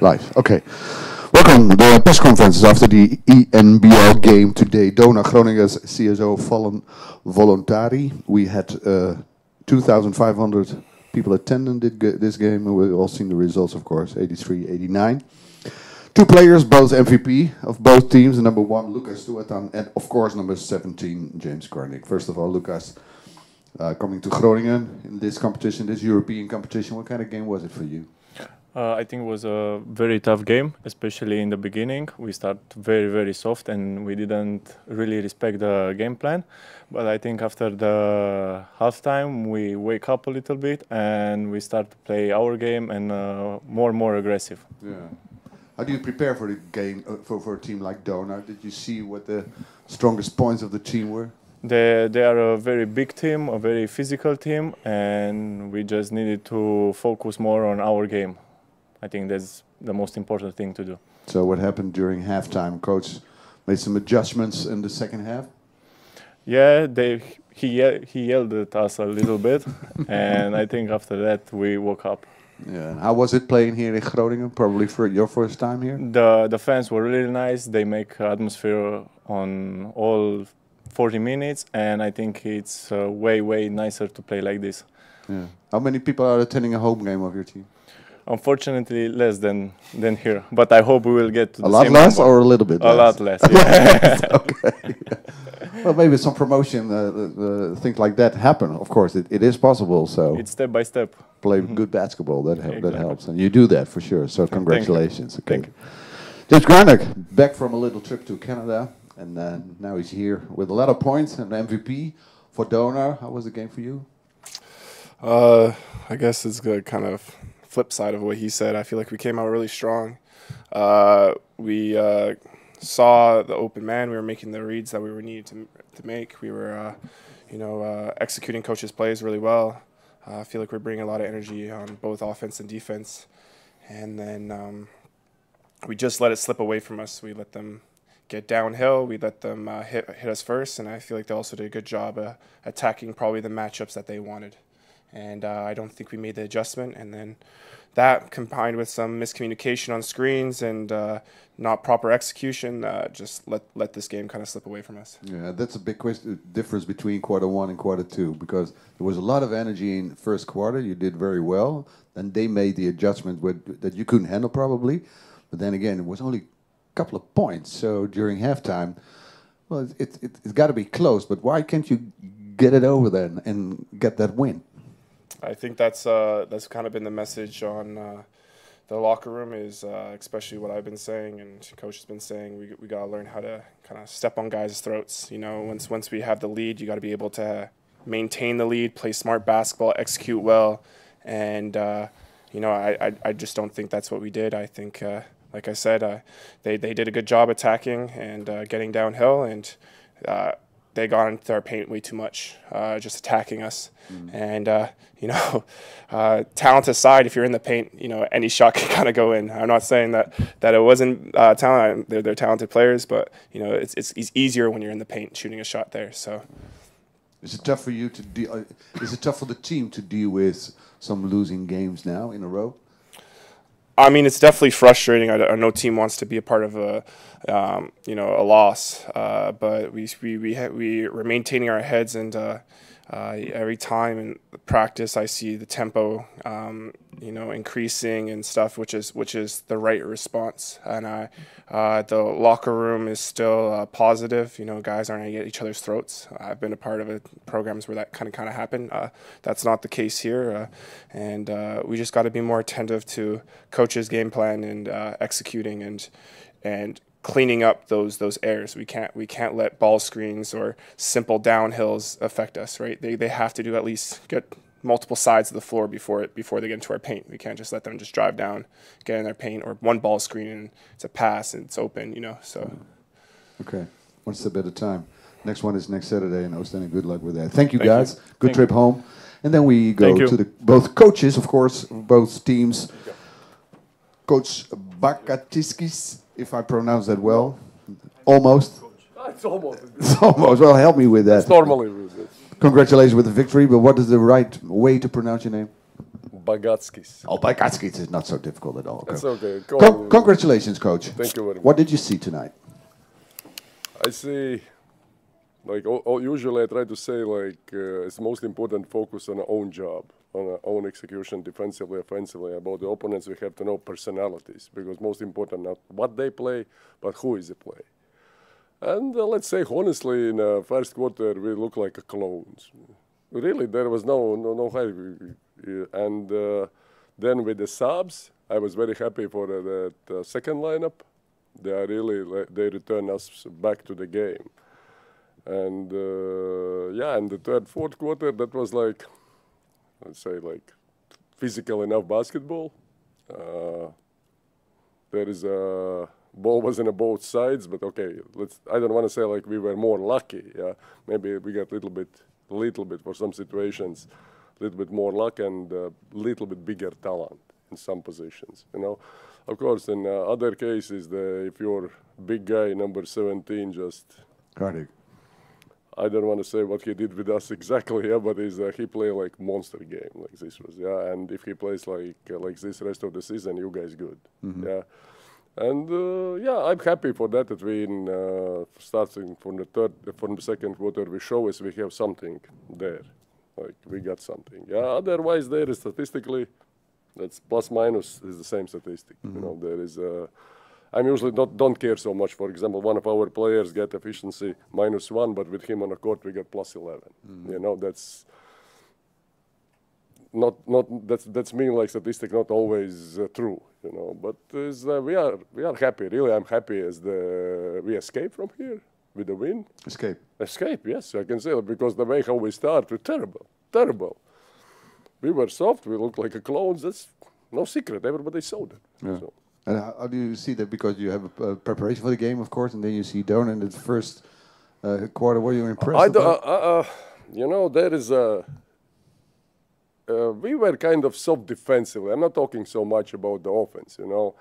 Live. Okay. Welcome. The Persconferentie after the ENBL game today. Donar Groningen's CSO Voluntari. We had 2,500 people attending this game, and we've all seen the results, of course, 83-89. Two players, both MVP of both teams. Number 1, Lucas Tuatan, and of course number 17, James Kornick. First of all, Lucas, coming to Groningen in this competition, this European competition, what kind of game was it for you? I think it was a very tough game, especially in the beginning. We started very, very soft and we didn't really respect the game plan. But I think after the halftime, we wake up a little bit and we start to play our game and more aggressive. Yeah. How do you prepare for the game, for a team like Donar? Did you see what the strongest points of the team were? They are a very big team, a very physical team, and we just needed to focus more on our game. I think that's the most important thing to do. So what happened during halftime? Coach made some adjustments in the second half? Yeah, he yelled at us a little bit, and I think after that we woke up. Yeah. How was it playing here in Groningen? Probably for your first time here? The fans were really nice. They make atmosphere on all 40 minutes, and I think it's way nicer to play like this. Yeah. How many people are attending a home game of your team? Unfortunately, less than here. But I hope we will get to a lot less or a little bit less? A lot less, yeah. Okay. Well, maybe some promotion, things like that happen. Of course, it is possible. So it's step by step. Play good basketball. That helps, and you do that for sure. So congratulations. Thank you. James Kornick, back from a little trip to Canada, and now he's here with a lot of points and MVP for Donar. How was the game for you? I guess it's good, kind of flip side of what he said. I feel like we came out really strong. We saw the open man. We were making the reads that we were needed to make. We were, executing coach's plays really well. I feel like we're bringing a lot of energy on both offense and defense. And then we just let it slip away from us. We let them get downhill. We let them hit us first. And I feel like they also did a good job attacking probably the matchups that they wanted. And I don't think we made the adjustment. And then that combined with some miscommunication on screens and not proper execution just let this game kind of slip away from us. Yeah, that's a big difference between quarter 1 and quarter 2, because there was a lot of energy in the first quarter. You did very well. Then they made the adjustment that you couldn't handle probably. But then again, it was only a couple of points. So during halftime, well, it's got to be close. But why can't you get it over there and get that win? I think that's kind of been the message on the locker room is especially what I've been saying and coach has been saying. We gotta learn how to kind of step on guys' throats. You know, once we have the lead, you got to be able to maintain the lead, play smart basketball, execute well, and I just don't think that's what we did. I think, like I said, they did a good job attacking and getting downhill, and they got into our paint way too much, just attacking us. And, talent aside, if you're in the paint, any shot can kind of go in. I'm not saying that it wasn't talent. They're talented players, but, it's easier when you're in the paint shooting a shot there. So, is it tough for you to deal? Is it tough for the team to deal with some losing games now in a row? I mean, it's definitely frustrating. No team wants to be a part of a loss. But we're maintaining our heads, and every time in practice, I see the tempo, increasing and stuff, which is the right response. And the locker room is still positive. Guys aren't at each other's throats. I've been a part of programs where that kind of happened. That's not the case here, and we just got to be more attentive to coach's game plan and executing and cleaning up those errors. We can't let ball screens or simple downhills affect us, right? They have to do at least get multiple sides of the floor before they get into our paint. We can't just let them just drive down, get in their paint, or one ball screen and it's a pass and it's open, so. Okay, one step at a time. Next one is next Saturday in Oostende. Good luck with that. Thank you, guys. Good trip home. And then we go to both coaches, of course, both teams. Coach Bakatiskis, if I pronounce that well. Almost. It's almost. It's almost. Well, help me with that. It's normally. Congratulations with the victory, but what is the right way to pronounce your name? Bagatskis. Oh, Bagatskis is not so difficult at all. That's okay. Congratulations, coach. Thank you very much. What did you see tonight? I see, like, usually I try to say, like, it's most important focus on our own job, on our own execution, defensively, offensively. About the opponents, we have to know personalities, because most important not what they play, but who is the play. And let's say, honestly, in the first quarter, we look like clones. Really, there was no high. And then with the subs, I was very happy for the second lineup. They are really, they return us back to the game. And yeah, and the third, fourth quarter, that was like, let's say, like physical enough basketball. There is a ball was in both sides, but okay, I don't want to say like we were more lucky. Yeah, maybe we got a little bit for some situations, a little bit more luck and a little bit bigger talent in some positions. You know, of course, in other cases, if you're big guy, number 17, just. Cardiff. I don't want to say what he did with us exactly, yeah, but he played like monster game, like this was, yeah. And if he plays like this rest of the season, you guys good, yeah. And yeah, I'm happy for that. That we starting from the second quarter, we show us we have something there, like we got something, yeah. Otherwise, there is statistically, that's plus minus is the same statistic. You know, there is. I usually don't care so much. For example, one of our players get efficiency -1, but with him on the court we get +11. You know, that's that's mean like statistic not always true. You know, but we are happy. Really, I'm happy as we escape from here with the win. Escape, yes, I can say that, because the way how we start, we're terrible. We were soft. We looked like clones. That's no secret. Everybody saw that. Yeah. So. And how do you see that? Because you have a preparation for the game, of course, and then you see Donar in the first quarter. Were you impressed? You know, there is we were kind of soft defensively. I'm not talking so much about the offense, you know.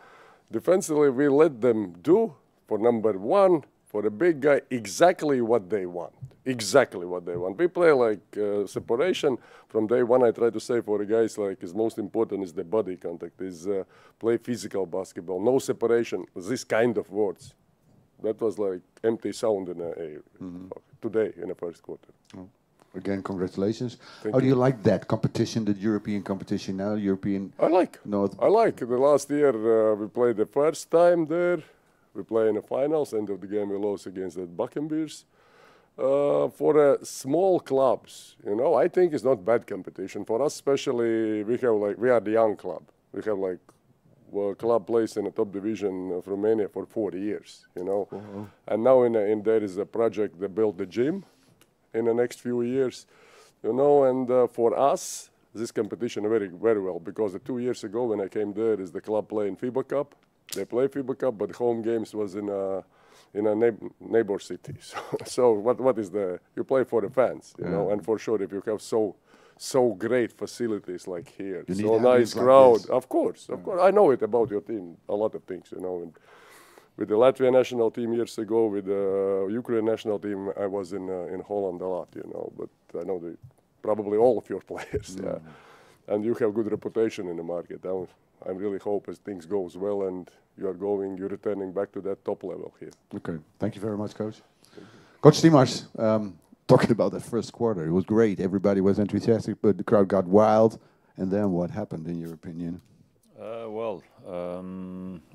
Defensively, we let them do, for number 1, for a big guy, exactly what they want. Exactly what they want. We play like separation. From day one, I try to say for the guys, like, is most important is the body contact, is play physical basketball, no separation, this kind of words. That was like empty sound in the air today in the first quarter. Oh. Again, congratulations. Thank How do you like that competition, the European competition now? I like. I like. The last year we played the first time there. We play in the finals. End of the game we lost against the Buccaneers. For small clubs, you know, I think it's not bad competition. For us, especially, we are the young club. We have like club plays in the top division of Romania for 40 years, you know. And now there is a project to build the gym in the next few years, you know. And for us, this competition very, very well, because 2 years ago when I came there, is the club playing FIBA Cup. They play FIBA Cup, but home games was in a neighbor city. So what is you play for the fans, you know, and for sure if you have so great facilities like here, so nice crowd, like of course, I know it about your team, a lot of things, you know. And with the Latvian national team years ago, with the Ukraine national team, I was in Holland a lot, you know, but I know probably all of your players, yeah. And you have good reputation in the market. I really hope as things goes well and you're returning back to that top level here. Okay, thank you very much, Coach. Coach Timars, talking about that first quarter, it was great. Everybody was enthusiastic, but the crowd got wild. And then what happened, in your opinion?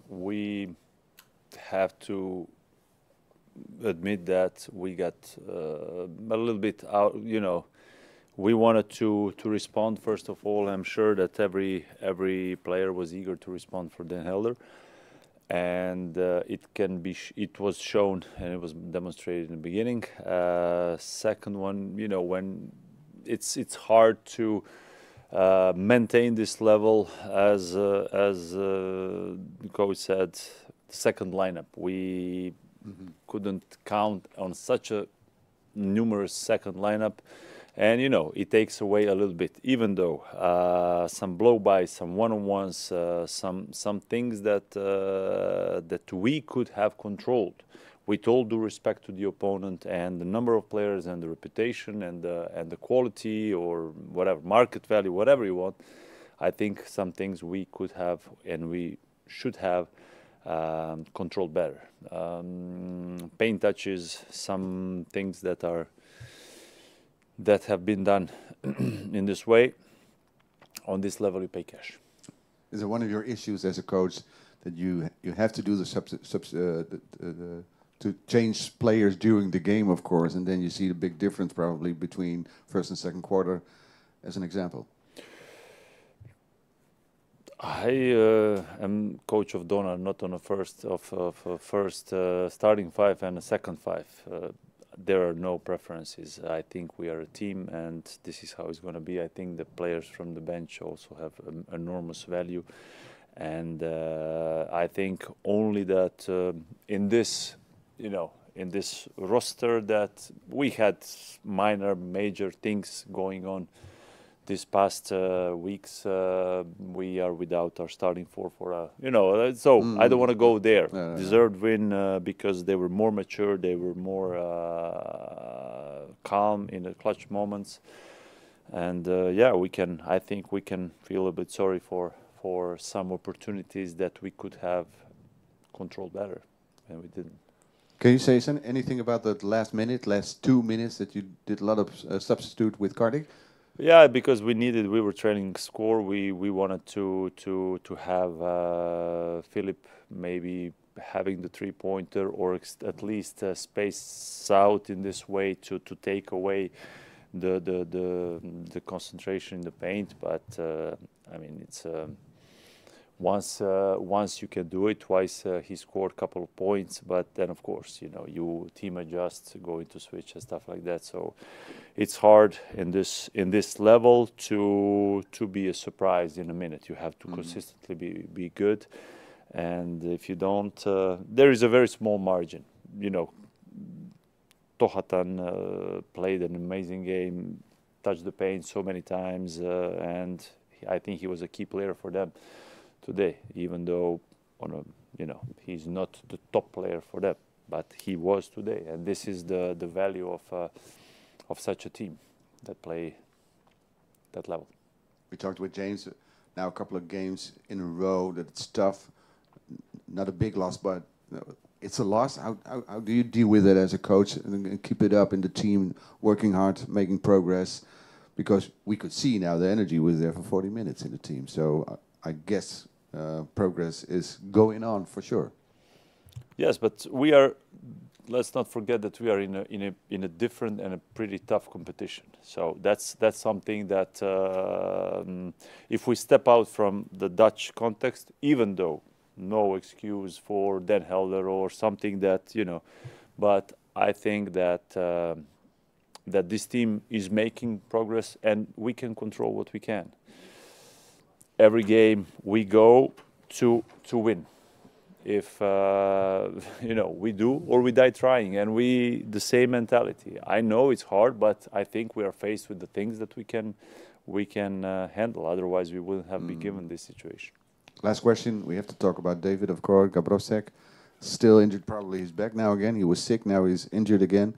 We have to admit that we got a little bit out, you know. We wanted to respond, first of all. I'm sure that every player was eager to respond for Den Helder. And it was shown and it was demonstrated in the beginning. Second one, you know, when it's hard to maintain this level, as the coach said, the second lineup. We couldn't count on such a numerous second lineup. And, you know, it takes away a little bit, even though some blow-bys, some one-on-ones, some things that we could have controlled. With all due respect to the opponent and the number of players and the reputation and the quality or whatever, market value, whatever you want, I think some things we could have and we should have controlled better. Paint touches, some things that have been done in this way. On this level, you pay cash. Is it one of your issues as a coach that you have to do to change players during the game, of course, and then you see the big difference probably between first and second quarter, as an example? I am coach of Donar, not on a first starting five and a second five. There are no preferences. I think we are a team, and this is how it's going to be. I think the players from the bench also have enormous value, and I think only that in this, in this roster, that we had major things going on. These past weeks, we are without our starting four for a, so I don't want to go there. Deserved win because they were more mature, they were more calm in the clutch moments, and I think we can feel a bit sorry for some opportunities that we could have controlled better, and we didn't. Can you say anything about that last 2 minutes that you did a lot of substitute with Cardiff? Yeah, because we were training score. We wanted to have Philip maybe having the 3-pointer or at least space out in this way to take away the concentration in the paint. But I mean, it's once you can do it. Twice he scored a couple of points, but then of course you team adjust, go into switch and stuff like that. So it's hard in this level to be a surprise in a minute. You have to consistently be good, and if you don't, there is a very small margin. Tohatan played an amazing game, touched the paint so many times, and I think he was a key player for them today, even though he's not the top player for them, but he was today, and this is the value of such a team that play that level. We talked with James now a couple of games in a row that it's tough, not a big loss, but it's a loss. How do you deal with it as a coach and keep it up in the team, working hard, making progress? Because we could see now the energy was there for 40 minutes in the team, so I guess progress is going on for sure. Yes, but let's not forget that we are in a different and a pretty tough competition. So that's something that if we step out from the Dutch context, even though no excuse for Den Helder or something that but I think that that this team is making progress and we can control what we can. Every game we go to win. If we do or we die trying, and the same mentality. I know it's hard, but I think we are faced with the things that we can handle. Otherwise, we wouldn't have been given this situation. Last question. We have to talk about David, of course. Gabrosek, still injured. Probably he's back now again. He was sick. Now he's injured again.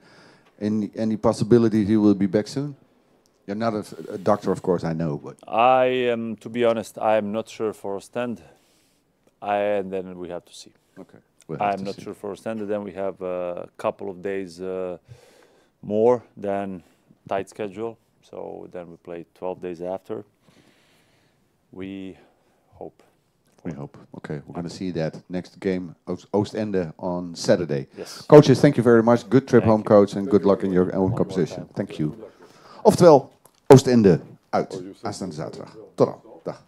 Any possibility he will be back soon? You're not a doctor, of course, I know, but I am, to be honest, I am not sure for Ostend. And then we have to see. Okay. I'm not sure for Ostend. Then we have a couple of days more than tight schedule. So then we play 12 days after. We hope. We hope. Okay, we're going to see that next game, Oostende on Saturday. Yes. Coaches, thank you very much. Good trip home, coach, and good luck in your own competition. Thank you. Oftewel, Oostende uit. Aanstaande zaterdag. Tot dan. Dag.